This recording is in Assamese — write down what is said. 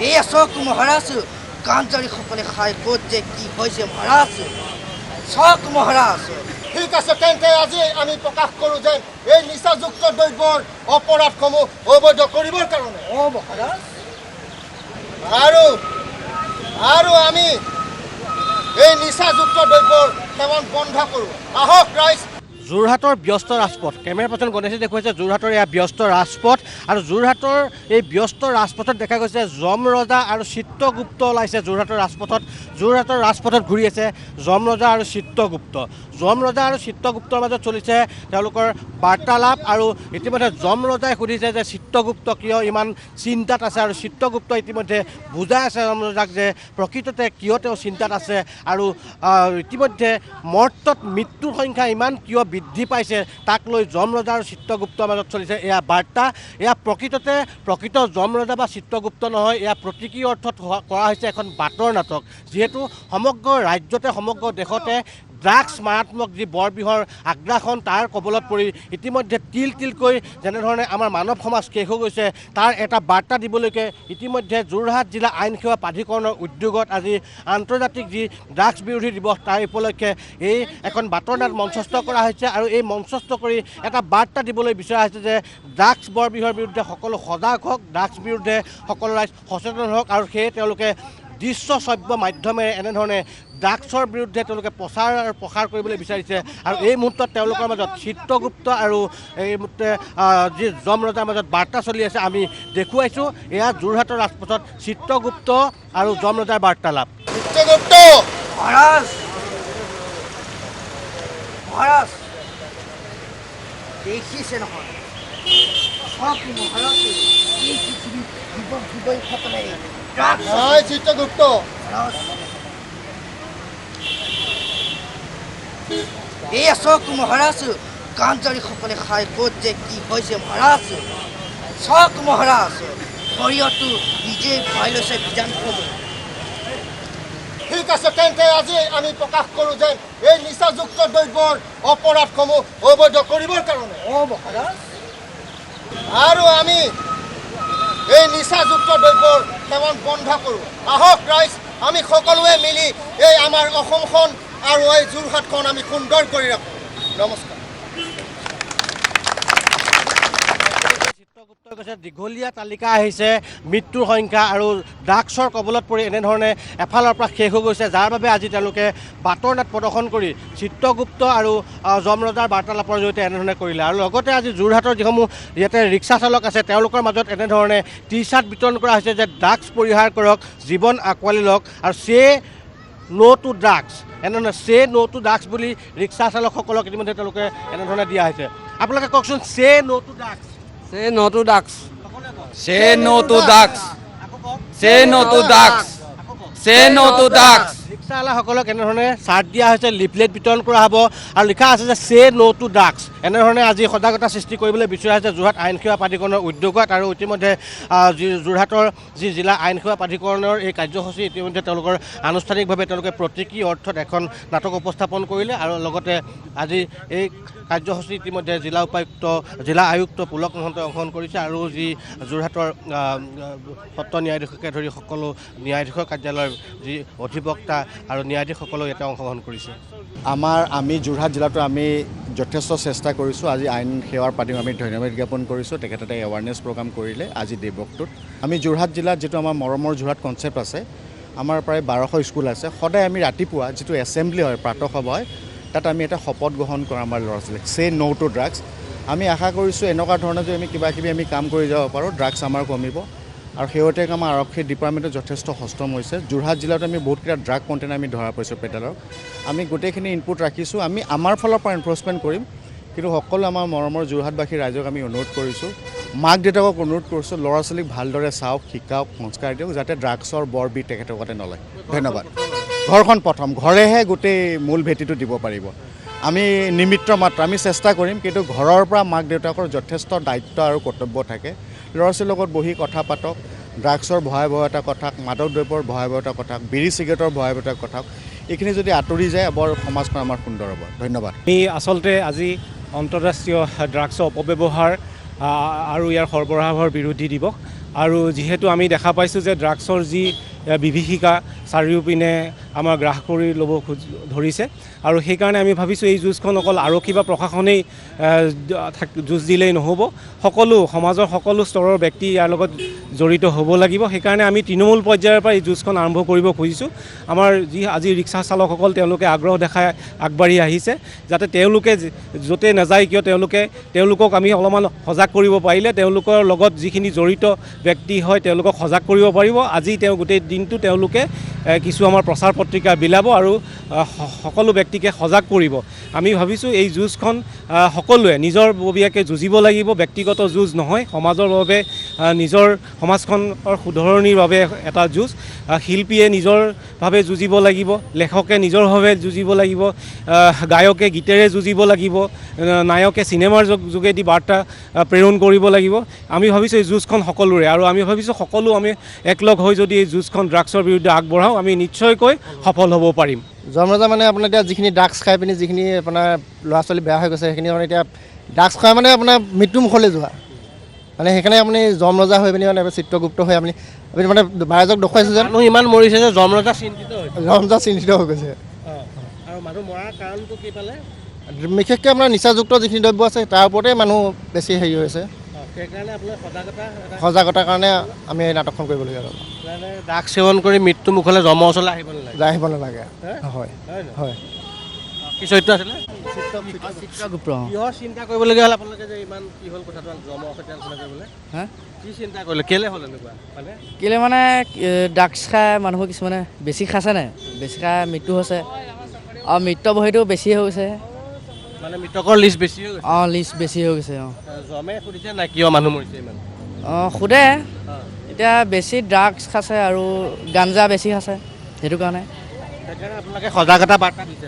এই চক মহাৰাজ গাঞ্জাৰীসকলে খাই ক'ত যে কি হৈছে মহাৰাজ, চক মহাৰাজ। ঠিক আছে, তেন্তে আজি আমি প্ৰকাশ কৰোঁ যে এই নিচাযুক্ত দ্ৰব্যৰ অপৰাধসমূহ অবৈধ কৰিবৰ কাৰণে মহাৰাজ আৰু আমি এই নিচাযুক্ত দ্ৰব্যৰ সেৱন বন্ধ কৰোঁ। আহক ৰাইজ। যোৰহাটৰ ব্যস্ত ৰাজপথ, কেমেৰা পাৰ্চন গণেশে দেখুৱাইছে যোৰহাটৰ এয়া ব্যস্ত ৰাজপথ, আৰু যোৰহাটৰ এই ব্যস্ত ৰাজপথত দেখা গৈছে যমৰজা আৰু চিত্ৰগুপ্ত ওলাইছে যোৰহাটৰ ৰাজপথত ঘূৰি আছে যমৰজা আৰু চিত্ৰগুপ্ত। যমৰজা আৰু চিত্ৰগুপ্তৰ মাজত চলিছে তেওঁলোকৰ বাৰ্তালাপ, আৰু ইতিমধ্যে যমৰজাই সুধিছে যে চিত্ৰগুপ্ত কিয় ইমান চিন্তাত আছে, আৰু চিত্ৰগুপ্ত ইতিমধ্যে বুজাই আছে যমৰজাক যে প্ৰকৃততে কিয় তেওঁ চিন্তাত আছে, আৰু ইতিমধ্যে মৰ্তত মৃত্যুৰ সংখ্যা ইমান কিয় বৃদ্ধি পাইছে তাক লৈ যমৰজা আৰু চিত্ৰগুপ্তৰ মাজত চলিছে এয়া বাৰ্তা। এয়া প্ৰকৃত যমৰজা বা চিত্ৰগুপ্ত নহয়, এয়া প্ৰতীকী অৰ্থত কৰা হৈছে এখন বাটৰ নাটক, যিহেতু সমগ্ৰ ৰাজ্যতে সমগ্ৰ দেশতে ড্ৰাগছ মাৰাত্মক যি বৰবিহৰ আগ্ৰাসন তাৰ কবলত পৰি ইতিমধ্যে তিলকৈ যেনেধৰণে আমাৰ মানৱ সমাজ শেষ হৈ গৈছে তাৰ এটা বাৰ্তা দিবলৈকে ইতিমধ্যে যোৰহাট জিলা আইন সেৱা প্ৰাধিকৰণৰ উদ্যোগত আজি আন্তৰ্জাতিক যি ড্ৰাগছ বিৰোধী দিৱস তাৰ উপলক্ষে এই এখন বাটৰ নাট মঞ্চস্থ কৰা হৈছে, আৰু এই মঞ্চস্থ কৰি এটা বাৰ্তা দিবলৈ বিচৰা হৈছে যে ড্ৰাগছ বৰবিহৰ বিৰুদ্ধে সকলো সজাগ হওক, ড্ৰাগছ বিৰুদ্ধে সকলো ৰাইজ সচেতন হওক, আৰু সেয়ে তেওঁলোকে দৃশ্য শ্ৰব্য মাধ্যমেৰে এনেধৰণে ড্ৰাগছৰ বিৰুদ্ধে তেওঁলোকে প্ৰসাৰ কৰিবলৈ বিচাৰিছে। আৰু এই মুহূৰ্তত তেওঁলোকৰ মাজত চিত্ৰগুপ্ত আৰু এই মুহূৰ্তে যি যমৰজাৰ মাজত বাৰ্তা চলি আছে আমি দেখুৱাইছোঁ। এয়া যোৰহাটৰ ৰাজপথত চিত্ৰগুপ্ত আৰু যমৰজাৰ বাৰ্তালাপ। চিত্ৰগুপ্ত মহাৰাজ দেখিছে নহয়, চক মহাৰাজ এই পৃথিৱীত যুৱকসকলে চিত্ৰগুপ্ত এই চক মহাৰাজ গাঞ্জাৰীসকলে খাই ক'ত যে কি হৈছে মহাৰাজ, চক মহাৰাজ শৰীৰটো নিজেই ভয় লৈছে বীজাণুসমূহ। ঠিক আছে, তেন্তে আজি আমি প্ৰকাশ কৰোঁ যে এই নিচাযুক্ত দ্ৰব্যৰ অপৰাধসমূহ অবৈধ কৰিবৰ কাৰণে মহাৰাজ আৰু আমি এই নিচাযুক্ত দ্ৰব্যৰ সেৱন বন্ধ কৰোঁ। আহক ৰাইজ, আমি সকলোৱে মিলি এই আমাৰ অসমখন আৰু এই যোৰহাটখন আমি সুন্দৰ কৰি ৰাখোঁ। নমস্কাৰ। চিত্ৰগুপ্তই কৈছে দীঘলীয়া তালিকা আহিছে মৃত্যুৰ সংখ্যা, আৰু ড্ৰাগছৰ কবলত পৰি এনেধৰণে এফালৰ পৰা শেষ হৈ গৈছে, যাৰ বাবে আজি তেওঁলোকে বাটৰ নাট প্ৰদৰ্শন কৰি চিত্ৰগুপ্ত আৰু যমৰজাৰ বাৰ্তালাপৰ জৰিয়তে এনেধৰণে কৰিলে। আৰু লগতে আজি যোৰহাটৰ যিসমূহ ইয়াতে ৰিক্সা চালক আছে তেওঁলোকৰ মাজত এনেধৰণে টি চাৰ্ট বিতৰণ কৰা হৈছে যে ড্ৰাগছ পৰিহাৰ কৰক, জীৱন আঁকোৱালি লওক, আৰু ন' টু ড্ৰাগছ, এনেধৰণে ন' টু ড্ৰাগছ বুলি ৰিক্সা চালকসকলক ইতিমধ্যে তেওঁলোকে এনেধৰণে দিয়া হৈছে। আপোনালোকে কওকচোন no' to drugs. Say no to drugs. Say no to drugs. Say no to drugs. Say no to drugs. ৰিক্সাৱালাসকলক এনেধৰণে চাৰ্ট দিয়া হৈছে, লিফলেট বিতৰণ কৰা হ'ব, আৰু লিখা আছে যে ন' টু ড্ৰাগছ। এনেধৰণে আজি সজাগতা সৃষ্টি কৰিবলৈ বিচৰা হৈছে যোৰহাট আইন সেৱা প্ৰাধিকৰণৰ উদ্যোগত। আৰু ইতিমধ্যে যোৰহাটৰ যি জিলা আইন সেৱা প্ৰাধিকৰণৰ এই কাৰ্যসূচী ইতিমধ্যে তেওঁলোকৰ আনুষ্ঠানিকভাৱে তেওঁলোকে প্ৰতীকী অৰ্থত এখন নাটক উপস্থাপন কৰিলে, আৰু লগতে আজি এই কাৰ্যসূচী ইতিমধ্যে জিলা আয়ুক্ত পুলক মহন্তই অংশগ্ৰহণ কৰিছে, আৰু যি যোৰহাটৰ সত্ৰ ন্যায়াধীশকে ধৰি সকলো ন্যায়াধীশৰ কাৰ্যালয়ৰ যি অধিবক্তা আৰু ন্যায়াধীশসকলেও ইয়াতে অংশগ্ৰহণ কৰিছে। আমি যোৰহাট জিলাটো আমি যথেষ্ট চেষ্টা কৰিছোঁ। আজি আইন সেৱাৰ প্ৰাধিকৰণক আমি ধন্যবাদ জ্ঞাপন কৰিছোঁ, তেখেতে এৱাৰনেছ প্ৰগ্ৰাম কৰিলে আজি দিৱসটোত। আমি যোৰহাট জিলাত যিটো আমাৰ মৰমৰ যোৰহাট কনচেপ্ট আছে, আমাৰ প্ৰায় 1200 স্কুল আছে। সদায় আমি ৰাতিপুৱা যিটো এছেম্বলি হয়, প্ৰাতঃসভা হয়, তাত আমি এটা শপত গ্ৰহণ কৰা আমাৰ ল'ৰা ছোৱালীক চে ন' টু ড্ৰাগছ। আমি আশা কৰিছোঁ এনেকুৱা ধৰণৰ যে আমি কিবাকিবি আমি কাম কৰি যাব পাৰোঁ, ড্ৰাগছ আমাৰ কমিব। আৰু শেহতীয়াকৈ আমাৰ আৰক্ষী ডিপাৰ্টমেণ্টে যথেষ্ট সষ্টম হৈছে। যোৰহাট জিলাত আমি বহুতকেইটা ড্ৰাগ কণ্টেইনাৰ আমি ধৰা পাইছোঁ পেটেলৰ। আমি গোটেইখিনি ইনপুট ৰাখিছোঁ, আমি আমাৰ ফালৰ পৰা এনফৰ্চমেণ্ট কৰিম, কিন্তু সকলো আমাৰ মৰমৰ যোৰহাটবাসী ৰাইজক আমি অনুৰোধ কৰিছোঁ, মাক দেউতাকক অনুৰোধ কৰিছোঁ, ল'ৰা ছোৱালীক ভালদৰে চাওক, শিকাওক, সংস্কাৰ দিয়ক, যাতে ড্ৰাগছৰ বৰ বিষ তেখেতৰ লগতে নলয়। ধন্যবাদ। ঘৰখন প্ৰথম, ঘৰেহে গোটেই মূল ভেটিটো দিব পাৰিব। আমি নিমিত্ত মাত্ৰ, আমি চেষ্টা কৰিম, কিন্তু ঘৰৰ পৰা মাক দেউতাকৰ যথেষ্ট দায়িত্ব আৰু কৰ্তব্য থাকে। ল'ৰা ছোৱালীৰ লগত বহি কথা পাতক, ড্ৰাগছৰ ভয়াৱহতা কথা, মাদক দ্ৰব্যৰ ভয়াৱহতা কথা, বিড়ি চিগাৰেটৰ ভয়াৱহতাৰ কথা, এইখিনি যদি আঁতৰি যায় বৰ সমাজখন আমাৰ সুন্দৰ হ'ব। ধন্যবাদ। আমি আচলতে আজি আন্তঃৰাষ্ট্ৰীয় ড্ৰাগছৰ অপব্যৱহাৰ আৰু ইয়াৰ সৰবৰাহৰ বিৰোধী দিৱস। আৰু যিহেতু আমি দেখা পাইছোঁ যে ড্ৰাগছৰ যি বিভীষিকা চাৰিওপিনে আমাৰ গ্ৰাস কৰি ল'ব ধৰিছে আৰু সেইকাৰণে আমি ভাবিছোঁ এই যুঁজখন অকল আৰক্ষী বা প্ৰশাসনেই যুঁজ দিলেই নহ'ব, সকলো সমাজৰ সকলো স্তৰৰ ব্যক্তি ইয়াৰ লগত জড়িত হ'ব লাগিব। সেইকাৰণে আমি তৃণমূল পৰ্যায়ৰ পৰা এই যুঁজখন আৰম্ভ কৰিব খুজিছোঁ। আমাৰ যি আজি ৰিক্সা চালকসকল তেওঁলোকে আগ্ৰহ দেখাই আগবাঢ়ি আহিছে, যাতে তেওঁলোকে য'তে নাযায় কিয় তেওঁলোকক আমি অলপমান সজাগ কৰিব পাৰিলে তেওঁলোকৰ লগত যিখিনি জড়িত ব্যক্তি হয় তেওঁলোকক সজাগ কৰিব পাৰিব। আজি গোটেই দিনটো তেওঁলোকে কিছু আমাৰ প্ৰচাৰ পত্ৰিকা বিলাব আৰু সকলো ব্যক্তিকে সজাগ কৰিব। আমি ভাবিছোঁ এই যুঁজখন সকলোৱে নিজৰ ববীয়াকৈ যুঁজিব লাগিব, ব্যক্তিগত যুঁজ নহয়, সমাজৰ বাবে নিজৰ সমাজখনৰ শুধৰণিৰ বাবে এটা যুঁজ। শিল্পীয়ে নিজৰভাৱে যুঁজিব লাগিব, লেখকে নিজৰভাৱে যুঁজিব লাগিব, গায়কে গীতেৰে যুঁজিব লাগিব, নায়কে চিনেমাৰ যোগেদি বাৰ্তা প্ৰেৰণ কৰিব লাগিব। আমি ভাবিছোঁ এই যুঁজখন সকলোৰে আৰু আমি ভাবিছোঁ সকলো আমি একলগ হৈ যদি এই যুঁজখন ড্ৰাগছৰ বিৰুদ্ধে আগবঢ়াওঁ আমি নিশ্চয়কৈ সফল হ'ব পাৰিম। জমৰজা মানে আপোনাৰ এতিয়া যিখিনি ড্ৰাগছ খাই পিনি যিখিনি আপোনাৰ ল'ৰা ছোৱালী বেয়া হৈ গৈছে সেইখিনি মানে এতিয়া ড্ৰাগছ খাই মানে আপোনাৰ মৃত্যুমুখলৈ যোৱা, মানে সেইকাৰণে আপুনি জমৰজা হৈ পিনি মানে চিত্ৰগুপ্ত হৈ আপুনি মানে ৰাইজক দেখুৱাইছে যে মানুহ ইমান মৰিছে যে জমৰজা চিন্তিত হৈছে। জমৰজা চিন্তিত হৈ গৈছে। আৰু মানুহ মৰাৰ কাৰণটো কি পালে? বিশেষকৈ আপোনাৰ নিচাযুক্ত যিখিনি দ্ৰব্য আছে তাৰ ওপৰতে মানুহ বেছি হেৰি হৈছে। সেইকাৰণে আপোনাৰ সজাগতাৰ কাৰণে আমি এই নাটকখন কৰিবলগীয়া হ'ল। ড্ৰাগছ সেৱন কৰি মৃত্যু মুখলৈ জমৰ ওচৰলৈ আহিব নালাগে। আহিব নালাগে। হয় হয়। কি চৰিত্ৰ আছিলে? চিত্ৰগুপ্ত। কিহৰ চিন্তা কৰিবলগীয়া হ'ল আপোনালোকে যে ইমান কি হ'ল কথাটো জমৰ সৈতে আলোচনা কৰিবলৈ? কি চিন্তা কৰিলে, কেলে হ'ল এনেকুৱা? কেলে মানে ড্ৰাগছ খাই মানুহৰ কিছুমানে বেছি খাইছে নাই, বেছি খাই মৃত্যু হৈছে আৰু মৃত্যু বহীটো বেছি হৈ গৈছে, মানে মৃতকৰ লিষ্ট বেছি হৈ গৈছে। লিষ্ট বেছি হৈ গৈছে। জমে সুধিছে নাই কিয় মানুহ মৰিছে ইমান? সোধে, এতিয়া বেছি ড্ৰাগছ খাইছে আৰু গাঞ্জা বেছি খাইছে সেইটো কাৰণে। সেইকাৰণে আপোনালোকে সজাগতা বাৰ্তা দিছে।